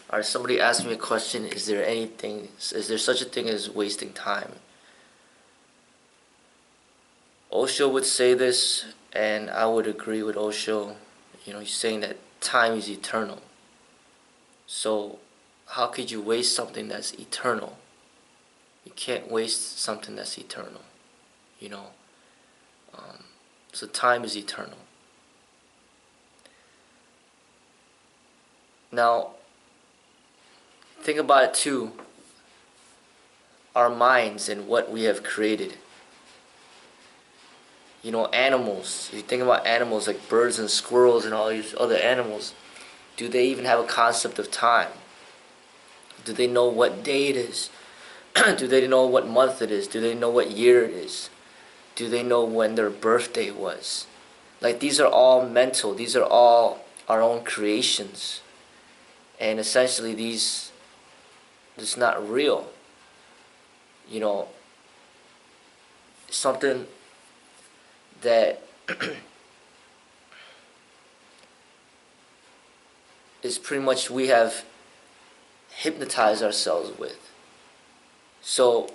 Alright, somebody asked me a question, is there such a thing as wasting time? Osho would say this, and I would agree with Osho. He's saying that time is eternal. So, how could you waste something that's eternal? You can't waste something that's eternal, you know. So time is eternal. Now, think about it too. Our minds and what we have created. Animals. If you think about animals like birds and squirrels and all these other animals, do they even have a concept of time? Do they know what day it is? Do they know what month it is? Do they know what year it is? Do they know when their birthday was? Like, these are all mental. These are all our own creations. And essentially it's not real. Something that is pretty much we have hypnotized ourselves with. So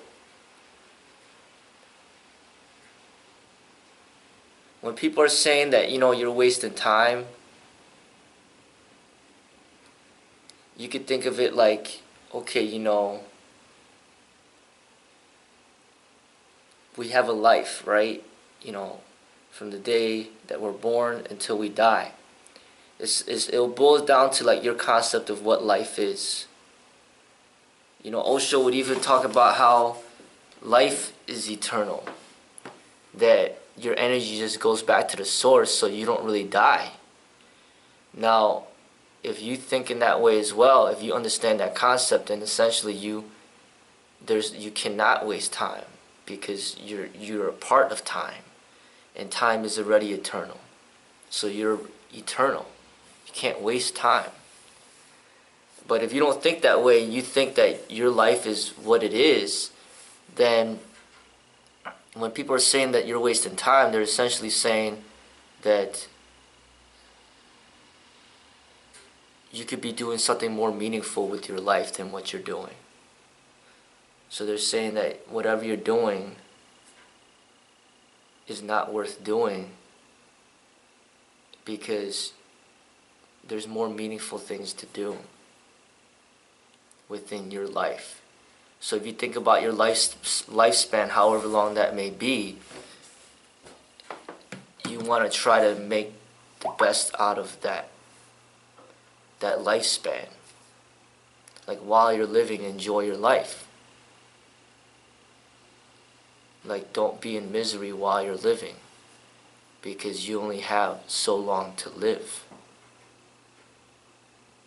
when people are saying that, you're wasting time, you could think of it like, okay, we have a life, right? From the day that we're born until we die. It boils down to like your concept of what life is. Osho would even talk about how life is eternal. That your energy just goes back to the source, so you don't really die. Now, if you think in that way as well, if you understand that concept, then essentially you cannot waste time, because you're a part of time, and time is already eternal. So you're eternal. You can't waste time. But if you don't think that way, you think that your life is what it is, then when people are saying that you're wasting time, they're essentially saying that you could be doing something more meaningful with your life than what you're doing. So they're saying that whatever you're doing is not worth doing because there's more meaningful things to do within your life. So if you think about your lifespan, however long that may be, you want to try to make the best out of that lifespan. Like, while you're living, enjoy your life. Like, don't be in misery while you're living, because you only have so long to live.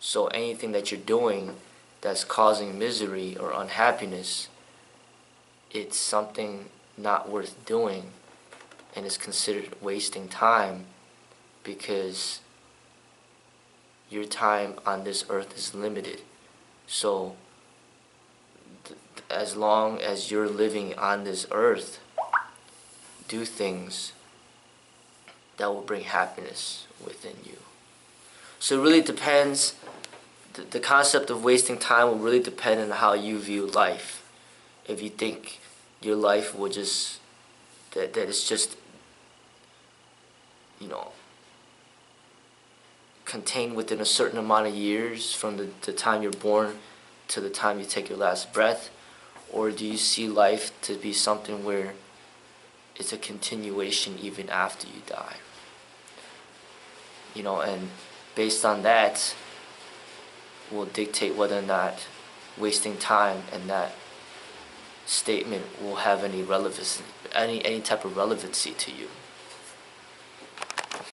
So anything that you're doing that's causing misery or unhappiness, it's something not worth doing, and it's considered wasting time, because your time on this earth is limited. So as long as you're living on this earth, do things that will bring happiness within you. So it really depends. The concept of wasting time will really depend on how you view life. If you think your life will just, that it's just, contained within a certain amount of years from the time you're born to the time you take your last breath, or do you see life to be something where it's a continuation even after you die? And based on that will dictate whether or not wasting time and that statement will have any relevance, any type of relevancy to you.